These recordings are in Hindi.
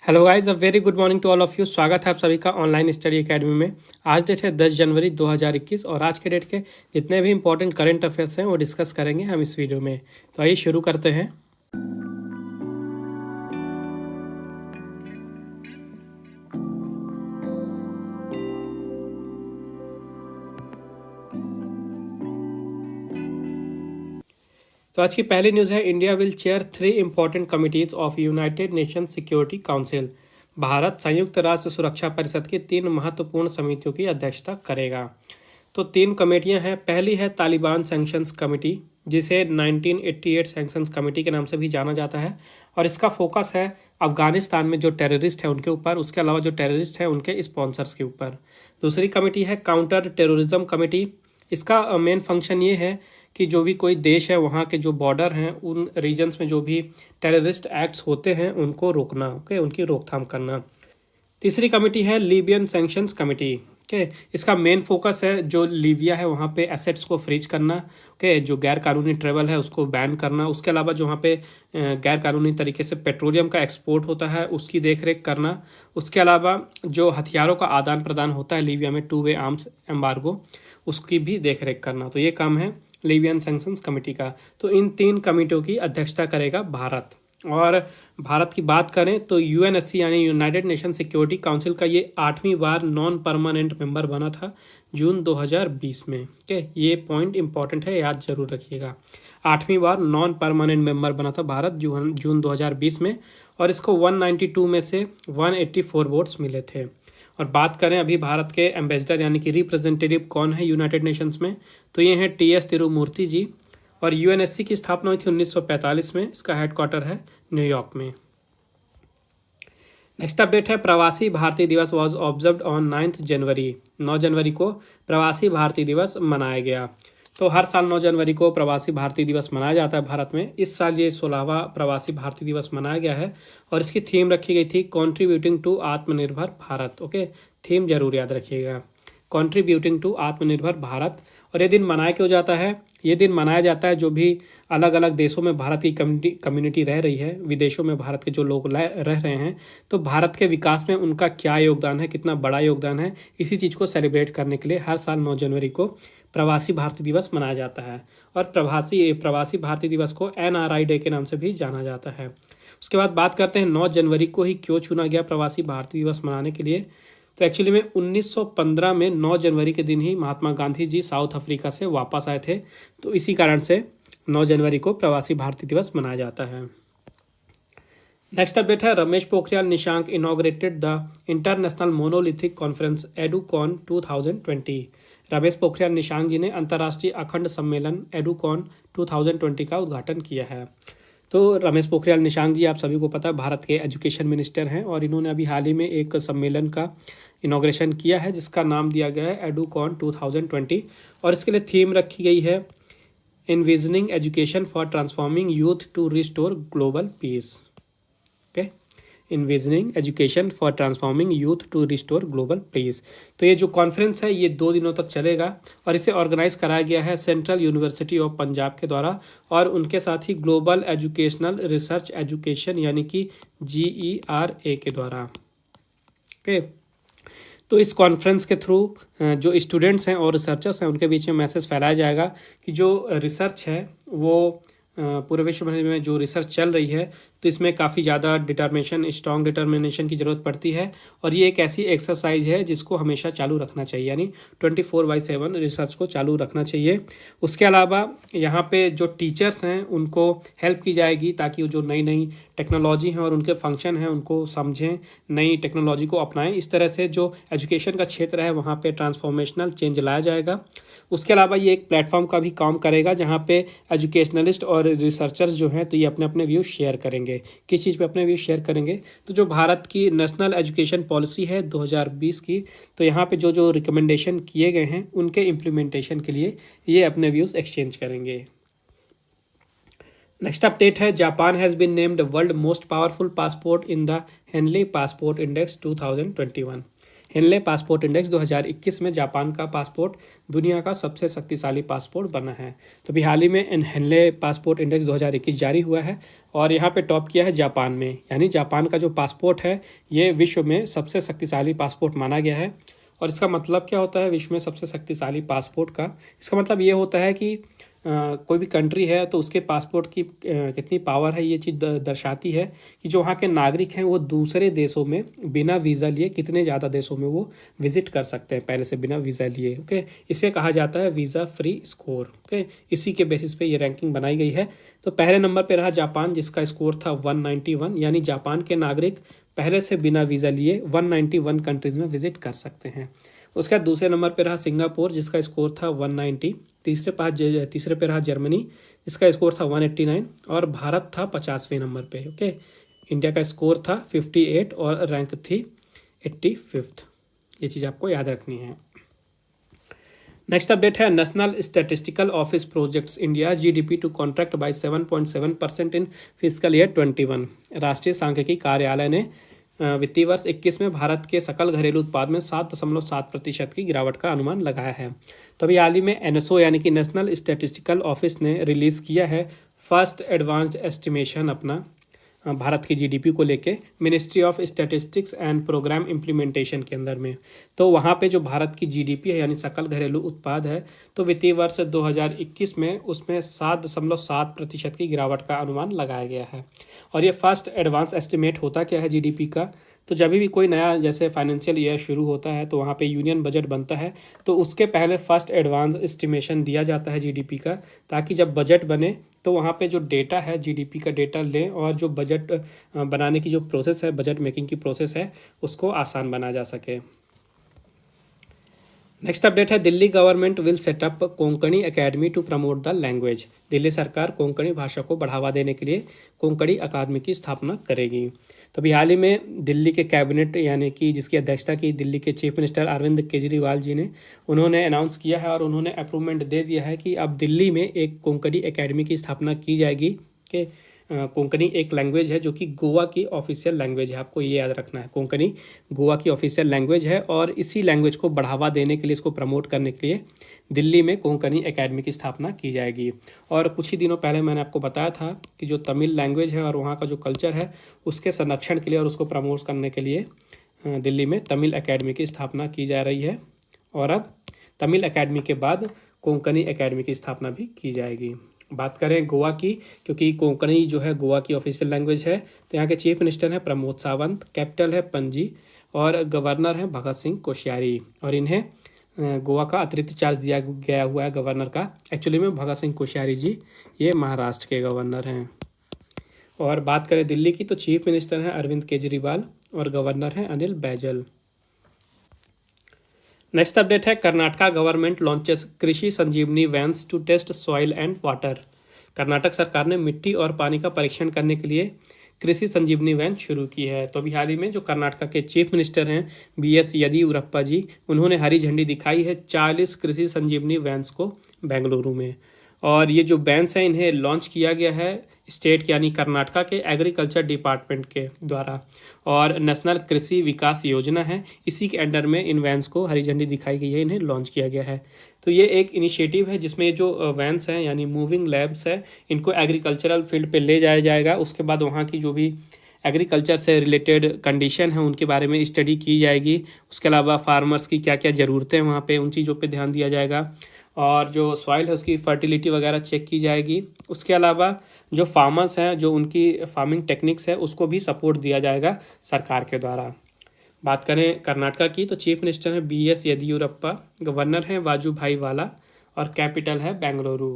Hello guys, a very good morning to all of you. स्वागत है आप सभी का ऑनलाइन स्टडी एकेडमी में। आज डेट है 10 जनवरी 2021 और आज के डेट के जितने भी इंपॉर्टेंट करंट अफेयर्स हैं वो डिस्कस करेंगे हम इस वीडियो में। तो आइए शुरू करते हैं। तो आज की पहली न्यूज़ है, India will chair 3 important committees of United nation security council. Bharat संयुक्त राष्ट्र सुरक्षा परिषद की 3 महत्वपूर्ण समितियों की अध्यक्षता करेगा। तो 3 कमेटियां हैं। पहली है तालिबान सैंक्शंस कमेटी, जिसे 1988 सैंक्शंस कमेटी के नाम से भी जाना जाता है, और इसका फोकस है अफगानिस्तान में जो टेररिस्ट है उनके ऊपर, उसके अलावा जो टेररिस्ट है उनके स्पॉन्सर्स के ऊपर। दूसरी कमेटी है काउंटर टेररिज्म कमेटी। इसका मेन फंक्शन ये है कि जो भी कोई देश है वहाँ के जो बॉर्डर हैं उन रीजन्स में जो भी टेररिस्ट एक्ट्स होते हैं उनको रोकना, ओके, उनकी रोकथाम करना। तीसरी कमेटी है लीबियन सैंक्शंस कमेटी। ओके, इसका मेन फोकस है जो लीबिया है वहाँ पे एसेट्स को फ्रीज करना, ओके, जो गैर कानूनी ट्रेवल है उसको बैन करना, उसके अलावा जो वहाँ पे गैर कानूनी तरीके से पेट्रोलियम का एक्सपोर्ट होता है उसकी देखरेख करना, उसके अलावा जो हथियारों का आदान प्रदान होता है लीबिया में, 2 वे आर्म्स एम्बार्गो, उसकी भी देखरेख करना। तो ये काम है लीबियन सैंक्शंस कमेटी का। तो इन 3 कमेटियों की अध्यक्षता करेगा भारत। और भारत की बात करें तो यूएनएससी यानी यूनाइटेड नेशन सिक्योरिटी काउंसिल का ये 8वीं बार नॉन परमानेंट मेंबर बना था जून 2020 में। ओके, ये पॉइंट इंपॉर्टेंट है, याद जरूर रखिएगा। 8वीं बार नॉन परमानेंट मेंबर बना था भारत जून 2020 में, और इसको 192 में से 184 वोट्स मिले थे। और बात करें अभी भारत के एम्बेसडर यानी कि रिप्रेजेंटेटिव कौन है यूनाइटेड नेशंस में, तो ये हैं टीएस तिरुमूर्ति जी। और यूएनएससी की स्थापना हुई थी 1945 में। इसका हेडक्वार्टर है न्यूयॉर्क में। नेक्स्ट अपडेट है, प्रवासी भारतीय दिवस वॉज ऑब्जर्व्ड ऑन 9 जनवरी। 9 जनवरी को प्रवासी भारतीय दिवस मनाया गया। तो हर साल 9 जनवरी को प्रवासी भारतीय दिवस मनाया जाता है भारत में। इस साल ये 16वां प्रवासी भारतीय दिवस मनाया गया है, और इसकी थीम रखी गई थी कॉन्ट्रीब्यूटिंग टू आत्मनिर्भर भारत। ओके, थीम जरूर याद रखिएगा, कॉन्ट्रीब्यूटिंग टू आत्मनिर्भर भारत। और ये दिन मनाया क्यों जाता है? ये दिन मनाया जाता है जो भी अलग अलग देशों में भारत की कम्युनिटी रह रही है, विदेशों में भारत के जो लोग रह रहे हैं, तो भारत के विकास में उनका क्या योगदान है, कितना बड़ा योगदान है, इसी चीज़ को सेलिब्रेट करने के लिए हर साल 9 जनवरी को प्रवासी भारतीय दिवस मनाया जाता है। और प्रवासी भारतीय दिवस को एनआरआई डे के नाम से भी जाना जाता है। उसके बाद बात करते हैं 9 जनवरी को ही क्यों चुना गया प्रवासी भारतीय दिवस मनाने के लिए। तो एक्चुअली में 1915 में 9 जनवरी के दिन ही महात्मा गांधी जी साउथ अफ्रीका से वापस आए थे, तो इसी कारण से 9 जनवरी को प्रवासी भारतीय दिवस मनाया जाता है। नेक्स्ट अपडेट है, Ramesh Pokhriyal Nishank inaugurated the international monolithic conference Educon 2020। Ramesh Pokhriyal Nishank ji ने अंतर्राष्ट्रीय अखंड सम्मेलन एडुकॉन 2020 का उद्घाटन किया है। तो रमेश पोखरियाल निशांक जी, आप सभी को पता है, भारत के एजुकेशन मिनिस्टर हैं, और इन्होंने अभी हाल ही में एक सम्मेलन का इनॉग्रेशन किया है जिसका नाम दिया गया है एडुकॉन 2020। और इसके लिए थीम रखी गई है envisioning education for transforming youth to restore global peace. Okay, envisioning education for transforming youth to restore global peace. तो ये जो कॉन्फ्रेंस है ये 2 दिनों तक चलेगा, और इसे ऑर्गेनाइज कराया गया है सेंट्रल यूनिवर्सिटी ऑफ पंजाब के द्वारा, और उनके साथ ही ग्लोबल एजुकेशनल रिसर्च एजुकेशन यानी कि GERA के द्वारा। ओके, तो इस कॉन्फ्रेंस के थ्रू जो स्टूडेंट्स हैं और रिसर्चर्स हैं उनके बीच में मैसेज फैलाया जाएगा कि जो रिसर्च है वो पूरे विश्व भर में जो रिसर्च चल रही है, तो इसमें काफ़ी ज़्यादा स्ट्रॉन्ग डिटर्मिनेशन की ज़रूरत पड़ती है, और ये एक ऐसी एक्सरसाइज है जिसको हमेशा चालू रखना चाहिए, यानी 24/7 रिसर्च को चालू रखना चाहिए। उसके अलावा यहाँ पे जो टीचर्स हैं उनको हेल्प की जाएगी ताकि वो जो नई नई टेक्नोलॉजी हैं और उनके फंक्शन हैं उनको समझें, नई टेक्नोलॉजी को अपनाएं। इस तरह से जो एजुकेशन का क्षेत्र है वहाँ पे ट्रांसफॉर्मेशनल चेंज लाया जाएगा। उसके अलावा ये एक प्लेटफॉर्म का भी काम करेगा जहाँ पे एजुकेशनलिस्ट और रिसर्चर्स जो हैं तो ये अपने अपने व्यूज़ शेयर करेंगे। किस चीज़ पे अपने व्यूज़ शेयर करेंगे? तो जो भारत की नेशनल एजुकेशन पॉलिसी है 2020 की, तो यहाँ पे जो जो रिकमेंडेशन किए गए हैं उनके इम्प्लीमेंटेशन के लिए ये अपने व्यूज़ एक्सचेंज करेंगे। नेक्स्ट अपडेट है, Japan has been named world most powerful passport in the Henley passport index 2021। Henley passport index 2021 में जापान का पासपोर्ट दुनिया का सबसे शक्तिशाली पासपोर्ट बना है। तो अभी हाल ही में हेनले पासपोर्ट इंडेक्स 2021 जारी हुआ है और यहाँ पे टॉप किया है जापान में, यानी जापान का जो पासपोर्ट है ये विश्व में सबसे शक्तिशाली पासपोर्ट माना गया है। और इसका मतलब क्या होता है विश्व में सबसे शक्तिशाली पासपोर्ट का? इसका मतलब ये होता है कि कोई भी कंट्री है तो उसके पासपोर्ट की कितनी पावर है, ये चीज़ दर्शाती है कि जो वहाँ के नागरिक हैं वो दूसरे देशों में बिना वीज़ा लिए कितने ज़्यादा देशों में वो विजिट कर सकते हैं पहले से बिना वीज़ा लिए। ओके, इसे कहा जाता है वीज़ा फ्री स्कोर। ओके, इसी के बेसिस पे ये रैंकिंग बनाई गई है। तो पहले नंबर पे रहा जापान, जिसका स्कोर था 191, यानी जापान के नागरिक पहले से बिना वीज़ा लिए 191 कंट्रीज़ में विजिट कर सकते हैं। उसके बाद दूसरे नंबर पे रहा सिंगापुर, जिसका स्कोर था 190। तीसरे पे रहा जर्मनी, जिसका स्कोर था 189 और भारत था 50वें नंबर पे। ओके, इंडिया का स्कोर था 58 और रैंक थी 85th। ये चीज़ आपको याद रखनी है। नेक्स्ट अपडेट है national statistical office projects India GDP to contract by 7.7% in physical year 21। राष्ट्रीय सांख्यिकी कार्यालय ने वित्तीय वर्ष 21 में भारत के सकल घरेलू उत्पाद में 7.7% की गिरावट का अनुमान लगाया है। तो अभी हाल ही में एनएसओ यानी कि नेशनल स्टैटिस्टिकल ऑफिस ने रिलीज़ किया है फर्स्ट एडवांस्ड एस्टिमेशन अपना भारत की जीडीपी को लेके ministry of statistics and programme implementation के अंदर में। तो वहाँ पे जो भारत की जीडीपी है यानी सकल घरेलू उत्पाद है, तो वित्तीय वर्ष 2021 में उसमें 7.7% की गिरावट का अनुमान लगाया गया है। और ये फर्स्ट एडवांस एस्टिमेट होता क्या है जीडीपी का? तो जब भी कोई नया जैसे फाइनेंशियल ईयर शुरू होता है तो वहाँ पे यूनियन बजट बनता है, तो उसके पहले फर्स्ट एडवांस एस्टिमेशन दिया जाता है जीडीपी का, ताकि जब बजट बने तो वहाँ पे जो डेटा है जीडीपी का डेटा लें और जो बजट बनाने की जो प्रोसेस है, बजट मेकिंग की प्रोसेस है, उसको आसान बना जा सके। नेक्स्ट अपडेट है Delhi government will set up Konkani academy to promote the language. Delhi सरकार कोंकणी भाषा को बढ़ावा देने के लिए कोंकणी अकादमी की स्थापना करेगी। तो अभी हाल ही में दिल्ली के कैबिनेट यानी कि जिसकी अध्यक्षता की दिल्ली के चीफ मिनिस्टर अरविंद केजरीवाल जी ने, उन्होंने अनाउंस किया है और उन्होंने अप्रूवमेंट दे दिया है कि अब दिल्ली में एक कोंकणी एकेडमी की स्थापना की जाएगी। कि कोंकणी एक लैंग्वेज है जो कि गोवा की ऑफिशियल लैंग्वेज है, आपको ये याद रखना है। कोंकणी गोवा की ऑफिशियल लैंग्वेज है और इसी लैंग्वेज को बढ़ावा देने के लिए, इसको प्रमोट करने के लिए दिल्ली में कोंकणी एकेडमी की स्थापना की जाएगी। और कुछ ही दिनों पहले मैंने आपको बताया था कि जो तमिल लैंग्वेज है और वहाँ का जो कल्चर है उसके संरक्षण के लिए और उसको प्रमोट करने के लिए दिल्ली में तमिल एकेडमी की स्थापना की जा रही है। और अब तमिल एकेडमी के बाद कोंकणी एकेडमी की स्थापना भी की जाएगी। बात करें गोवा की, क्योंकि कोंकणी जो है गोवा की ऑफिशियल लैंग्वेज है, तो यहाँ के चीफ मिनिस्टर हैं प्रमोद सावंत, कैपिटल है पणजी और गवर्नर हैं भगत सिंह कोश्यारी। और इन्हें गोवा का अतिरिक्त चार्ज दिया गया हुआ है गवर्नर का। एक्चुअली में भगत सिंह कोश्यारी जी ये महाराष्ट्र के गवर्नर हैं। और बात करें दिल्ली की, तो चीफ मिनिस्टर हैं अरविंद केजरीवाल और गवर्नर हैं अनिल बैजल। नेक्स्ट अपडेट है Karnataka government launches Krishi Sanjeevani vans to test soil and water. Karnataka सरकार ने मिट्टी और पानी का परीक्षण करने के लिए कृषि संजीवनी वैन शुरू की है। तो अभी हाल ही में जो कर्नाटका के चीफ मिनिस्टर हैं बीएस येदियुरप्पा जी, उन्होंने हरी झंडी दिखाई है 40 कृषि संजीवनी वैन्स को बेंगलुरु में। और ये जो वैन्स हैं इन्हें लॉन्च किया गया है स्टेट यानी कर्नाटका के एग्रीकल्चर डिपार्टमेंट के द्वारा, और नेशनल कृषि विकास योजना है, इसी के अंडर में इन वैन्स को हरी झंडी दिखाई गई है, इन्हें लॉन्च किया गया है। तो ये एक इनिशिएटिव है जिसमें जो वैन्स हैं यानी मूविंग लैब्स है, इनको एग्रीकल्चरल फील्ड पे ले जाया जाएगा। उसके बाद वहाँ की जो भी एग्रीकल्चर से रिलेटेड कंडीशन है उनके बारे में स्टडी की जाएगी। उसके अलावा फार्मर्स की क्या क्या ज़रूरतें हैं वहाँ पे, उन चीज़ों पे ध्यान दिया जाएगा। और जो सॉइल है उसकी फर्टिलिटी वगैरह चेक की जाएगी। उसके अलावा जो फार्मर्स हैं जो उनकी फार्मिंग टेक्निक्स है उसको भी सपोर्ट दिया जाएगा सरकार के द्वारा। बात करें कर्नाटका की, तो चीफ मिनिस्टर हैं बीएस येदियुरप्पा, गवर्नर हैं वाजूभाई वाला और कैपिटल है बेंगलुरु।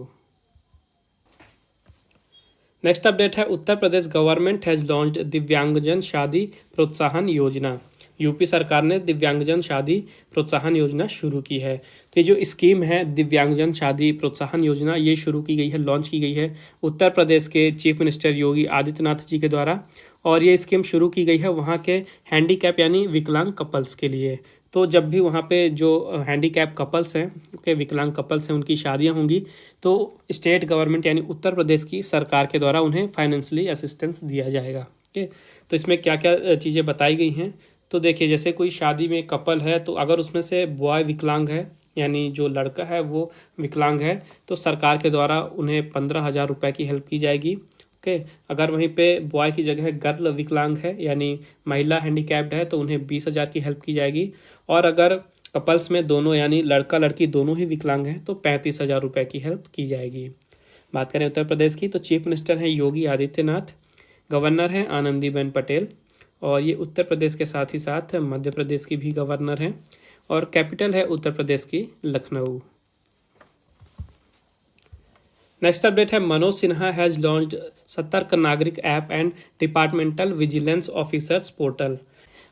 नेक्स्ट अपडेट है Uttar Pradesh government has launched दिव्यांगजन शादी प्रोत्साहन योजना। यूपी सरकार ने दिव्यांगजन शादी प्रोत्साहन योजना शुरू की है। तो ये जो स्कीम है दिव्यांगजन शादी प्रोत्साहन योजना, ये शुरू की गई है, लॉन्च की गई है उत्तर प्रदेश के चीफ मिनिस्टर योगी आदित्यनाथ जी के द्वारा। और ये स्कीम शुरू की गई है वहाँ के हैंडीकैप यानी विकलांग कपल्स के लिए। तो जब भी वहाँ पे जो हैंडीकैप कपल्स हैं, ओके, विकलांग कपल्स हैं, उनकी शादियाँ होंगी तो स्टेट गवर्नमेंट यानी उत्तर प्रदेश की सरकार के द्वारा उन्हें फाइनेंशियली असिस्टेंस दिया जाएगा। ओके, तो इसमें क्या क्या चीज़ें बताई गई हैं, तो देखिए जैसे कोई शादी में कपल है, तो अगर उसमें से बॉय विकलांग है, यानी जो लड़का है वो विकलांग है, तो सरकार के द्वारा उन्हें 15,000 रुपये की हेल्प की जाएगी। ओके। अगर वहीं पे बॉय की जगह गर्ल विकलांग है, यानी महिला हैंडीकैप्ड है, तो उन्हें 20,000 की हेल्प की जाएगी। और अगर कपल्स में दोनों यानी लड़का लड़की दोनों ही विकलांग हैं, तो 35,000 रुपये की हेल्प की जाएगी। बात करें उत्तर प्रदेश की, तो चीफ मिनिस्टर हैं योगी आदित्यनाथ, गवर्नर हैं आनंदीबेन पटेल, और ये उत्तर प्रदेश के साथ ही साथ मध्य प्रदेश की भी गवर्नर हैं, और कैपिटल है उत्तर प्रदेश की लखनऊ। नेक्स्ट अपडेट है Manoj Sinha has launched Satark Nagrik app and departmental vigilance officers portal.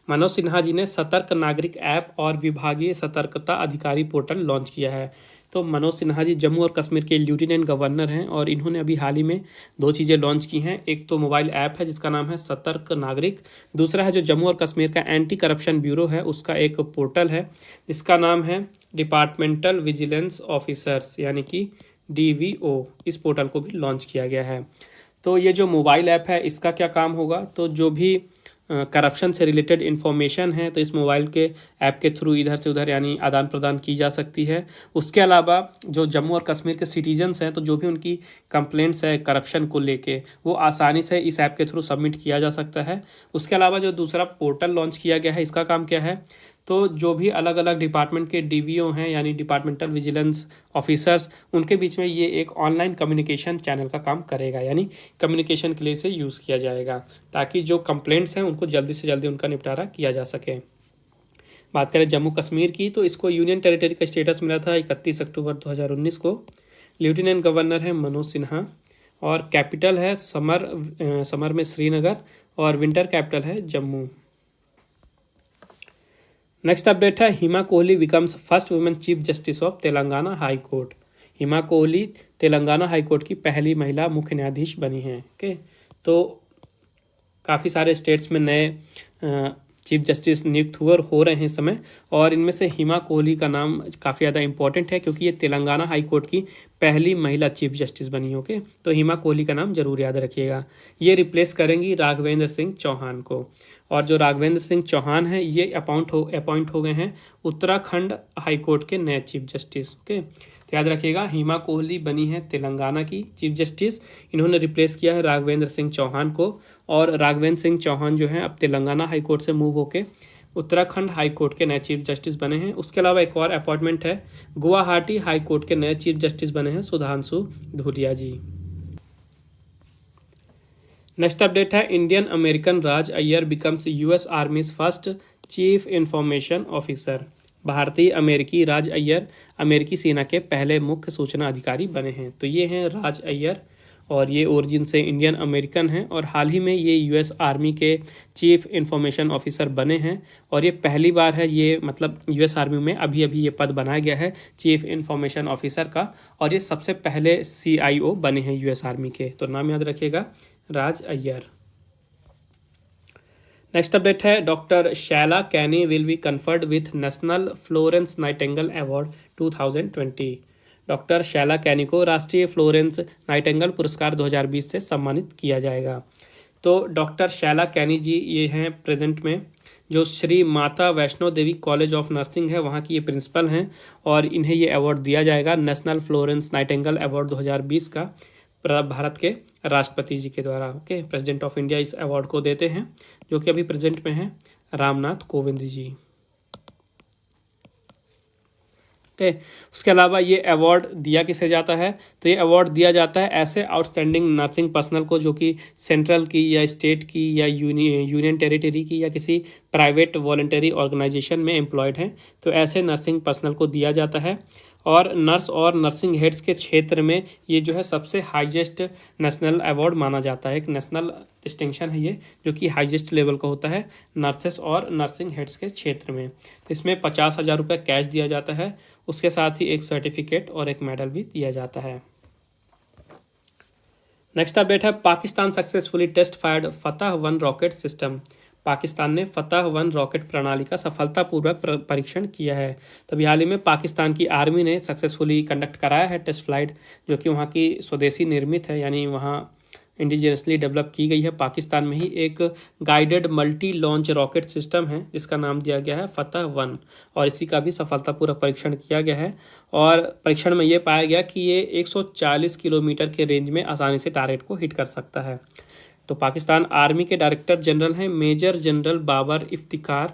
Manoj Sinha ji ने सतर्क नागरिक ऐप और विभागीय सतर्कता अधिकारी पोर्टल लॉन्च किया है। तो मनोज सिन्हा जी जम्मू और कश्मीर के लेफ्टिनेंट गवर्नर हैं, और इन्होंने अभी हाल ही में 2 चीज़ें लॉन्च की हैं। एक तो मोबाइल ऐप है जिसका नाम है सतर्क नागरिक, दूसरा है जो जम्मू और कश्मीर का एंटी करप्शन ब्यूरो है उसका एक पोर्टल है जिसका नाम है डिपार्टमेंटल विजिलेंस ऑफिसर्स, यानी कि DVO। इस पोर्टल को भी लॉन्च किया गया है। तो ये जो मोबाइल ऐप है इसका क्या काम होगा, तो जो भी करप्शन से रिलेटेड इन्फॉर्मेशन है तो इस मोबाइल के ऐप के थ्रू इधर से उधर यानी आदान प्रदान की जा सकती है। उसके अलावा जो जम्मू और कश्मीर के सिटीजन्स हैं, तो जो भी उनकी कंप्लेंट्स है करप्शन को लेके, वो आसानी से इस ऐप के थ्रू सबमिट किया जा सकता है। उसके अलावा जो दूसरा पोर्टल लॉन्च किया गया है इसका काम क्या है, तो जो भी अलग अलग डिपार्टमेंट के DVO हैं यानी डिपार्टमेंटल विजिलेंस ऑफिसर्स, उनके बीच में ये एक ऑनलाइन कम्युनिकेशन चैनल का काम करेगा, यानी कम्युनिकेशन के लिए इसे यूज़ किया जाएगा ताकि जो कंप्लेंट्स हैं उनको जल्दी से जल्दी उनका निपटारा किया जा सके। बात करें जम्मू कश्मीर की, तो इसको यूनियन टेरिटरी का स्टेटस मिला था 31 अक्टूबर 2019 को। लेफ्टिनेंट गवर्नर है मनोज सिन्हा, और कैपिटल है समर में श्रीनगर, और विंटर कैपिटल है जम्मू। नेक्स्ट अपडेट है Hima Kohli becomes first women chief justice of Telangana high court. Hima Kohli Telangana high court की पहली महिला मुख्य न्यायाधीश बनी हैं। ओके। तो काफ़ी सारे स्टेट्स में नए चीफ जस्टिस नियुक्त हो रहे हैं इस समय, और इनमें से हिमा कोहली का नाम काफ़ी ज़्यादा इंपॉर्टेंट है क्योंकि ये तेलंगाना हाई कोर्ट की पहली महिला चीफ जस्टिस बनी। ओके। तो हिमा कोहली का नाम जरूर याद रखिएगा। ये रिप्लेस करेंगी राघवेंद्र सिंह चौहान को, और जो राघवेंद्र सिंह चौहान हैं ये अपॉइंट हो गए हैं उत्तराखंड हाई कोर्ट के नए चीफ जस्टिस। ओके। तो याद रखिएगा हिमा कोहली बनी है तेलंगाना की चीफ जस्टिस, इन्होंने रिप्लेस किया है राघवेंद्र सिंह चौहान को, और राघवेंद्र सिंह चौहान जो हैं अब तेलंगाना हाई कोर्ट से मूव होकर उत्तराखंड हाई कोर्ट के नए चीफ जस्टिस बने हैं। उसके अलावा एक और अपॉइंटमेंट है, गुवाहाटी हाई कोर्ट के नए चीफ जस्टिस बने हैं सुधांशु धूलिया जी। नेक्स्ट अपडेट है Indian American Raj Iyer becomes US Army's first chief information officer. भारतीय अमेरिकी राज अय्यर अमेरिकी सेना के पहले मुख्य सूचना अधिकारी बने हैं। तो ये हैं राज अय्यर, और ये ओरिजिन से इंडियन अमेरिकन हैं, और हाल ही में ये US आर्मी के चीफ इंफॉर्मेशन ऑफिसर बने हैं, और ये पहली बार है, ये मतलब US आर्मी में अभी ये पद बनाया गया है चीफ इंफॉर्मेशन ऑफिसर का, और ये सबसे पहले CIO बने हैं US आर्मी के। तो नाम याद रखिएगा राज अय्यर। नेक्स्ट अपडेट है doctor Shaila Kenny will be conferred with national Florence Nightingale award 2020। Doctor Shaila Kenny को राष्ट्रीय फ्लोरेंस नाइटिंगेल पुरस्कार 2020 से सम्मानित किया जाएगा। तो डॉक्टर शैला कैनी जी ये हैं प्रेजेंट में जो Shri Mata Vaishno Devi college of nursing है वहाँ की ये प्रिंसिपल हैं, और इन्हें ये अवार्ड दिया जाएगा नेशनल फ्लोरेंस नाइटिंगेल अवार्ड 2020 का भारत के राष्ट्रपति जी के द्वारा। ओके। प्रेसिडेंट ऑफ इंडिया इस अवार्ड को देते हैं, जो कि अभी प्रेजेंट में हैं रामनाथ कोविंद जी। ओके। उसके अलावा ये अवार्ड दिया किसे जाता है, तो ये अवार्ड दिया जाता है ऐसे आउटस्टैंडिंग नर्सिंग पर्सनल को जो कि सेंट्रल की या स्टेट की या यूनियन टेरिटरी की या किसी प्राइवेट वॉलंटरी ऑर्गेनाइजेशन में एम्प्लॉयड हैं। तो ऐसे नर्सिंग पर्सनल को दिया जाता है, और नर्स और नर्सिंग हेड्स के क्षेत्र में ये जो है सबसे हाईएस्ट नेशनल अवार्ड माना जाता है। एक नेशनल डिस्टिंक्शन है ये, जो कि हाईएस्ट लेवल का होता है नर्सेस और नर्सिंग हेड्स के क्षेत्र में। तो इसमें 50,000 रुपये कैश दिया जाता है, उसके साथ ही एक सर्टिफिकेट और एक मेडल भी दिया जाता है। नेक्स्ट अपडेट है Pakistan successfully test fired Fatah one rocket system. Pakistan ने फतह-1 रॉकेट प्रणाली का सफलतापूर्वक परीक्षण किया है। तो अभी हाल ही में पाकिस्तान की आर्मी ने सक्सेसफुली कंडक्ट कराया है टेस्ट फ्लाइट, जो कि वहाँ की स्वदेशी निर्मित है, यानी वहाँ इंडिजिनसली डेवलप की गई है पाकिस्तान में ही। एक guided multi launch rocket system है जिसका नाम दिया गया है फतह-1 और इसी का भी सफलतापूर्वक परीक्षण किया गया है और परीक्षण में ये पाया गया कि ये 140 किलोमीटर के रेंज में आसानी से टारगेट को हिट कर सकता है। तो पाकिस्तान आर्मी के डायरेक्टर जनरल हैं मेजर जनरल बाबर इफ्तिकार,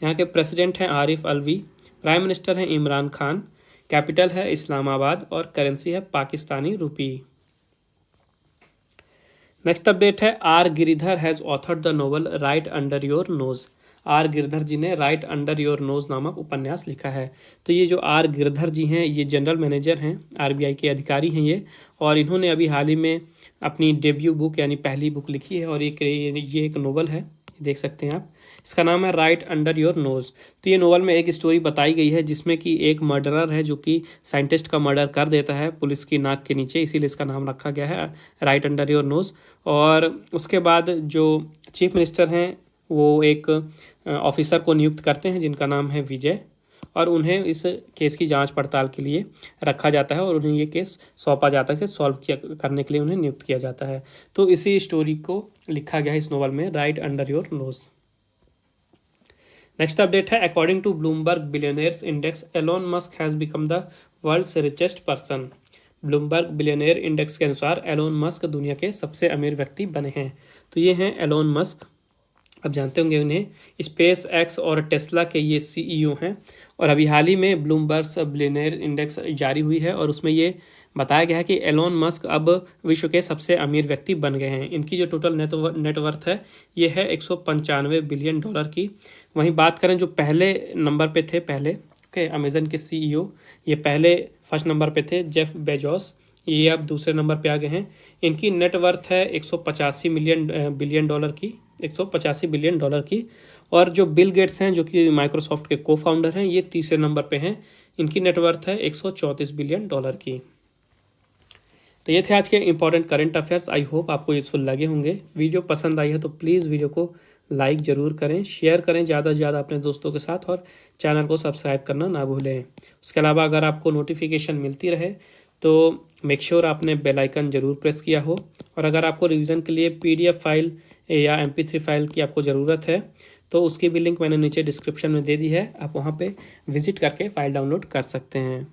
यहाँ के प्रेसिडेंट हैं आरिफ अलवी, प्राइम मिनिस्टर हैं इमरान खान, कैपिटल है इस्लामाबाद और करेंसी है पाकिस्तानी रुपी। नेक्स्ट अपडेट है R Giridhar has authored the novel Right Under Your Nose. R Giridhar ji ने राइट अंडर योर नोज नामक उपन्यास लिखा है। तो ये जो आर गिरधर जी हैं ये जनरल मैनेजर हैं, आरबीआई के अधिकारी हैं ये, और इन्होंने अभी हाल ही में अपनी डेब्यू बुक यानी पहली बुक लिखी है और ये एक नोवेल है, देख सकते हैं आप। इसका नाम है राइट अंडर योर नोज। तो ये नोवेल में एक स्टोरी बताई गई है जिसमें कि एक मर्डरर है जो कि साइंटिस्ट का मर्डर कर देता है पुलिस की नाक के नीचे, इसीलिए इसका नाम रखा गया है राइट अंडर योर नोज। और उसके बाद जो चीफ मिनिस्टर हैं वो एक ऑफिसर को नियुक्त करते हैं जिनका नाम है विजय, और उन्हें इस केस की जांच पड़ताल के लिए रखा जाता है और उन्हें ये केस सौंपा जाता है, इसे सॉल्व करने के लिए उन्हें नियुक्त किया जाता है। तो इसी स्टोरी को लिखा गया है इस नोवेल में, Right Under Your Nose. Next update है according to Bloomberg billionaires index Elon Musk has become the world's richest person. Bloomberg billionaire index के अनुसार एलोन मस्क दुनिया के सबसे अमीर व्यक्ति बने हैं। तो ये हैं एलोन मस्क, आप जानते होंगे उन्हें, स्पेस एक्स और टेस्ला के ये सीईओ हैं। और अभी हाल ही में ब्लूमबर्ग बिलियनियर इंडेक्स जारी हुई है और उसमें ये बताया गया है कि एलोन मस्क अब विश्व के सबसे अमीर व्यक्ति बन गए हैं। इनकी जो टोटल नेटवर्थ है ये है 195 बिलियन डॉलर की। वहीं बात करें जो पहले नंबर पे थे के अमेजन के सीईओ, ये पहले फर्स्ट नंबर पे थे जेफ बेजोस, ये अब दूसरे नंबर पे आ गए हैं। इनकी नेटवर्थ है 185 बिलियन डॉलर की। और जो बिल गेट्स हैं जो कि माइक्रोसॉफ्ट के को फाउंडर हैं, ये तीसरे नंबर पे हैं, इनकी नेटवर्थ है 134 बिलियन डॉलर की। तो ये थे आज के important current affairs. I hope आपको यूजफुल लगे होंगे। वीडियो पसंद आई है तो प्लीज़ वीडियो को लाइक ज़रूर करें, शेयर करें ज़्यादा से ज़्यादा अपने दोस्तों के साथ, और चैनल को सब्सक्राइब करना ना भूलें। उसके अलावा अगर आपको नोटिफिकेशन मिलती रहे तो मेक श्योर आपने बेल आइकन ज़रूर प्रेस किया हो। और अगर आपको रिवीजन के लिए PDF फाइल या MP3 फाइल की आपको ज़रूरत है तो उसकी भी लिंक मैंने नीचे डिस्क्रिप्शन में दे दी है, आप वहाँ पे विजिट करके फ़ाइल डाउनलोड कर सकते हैं।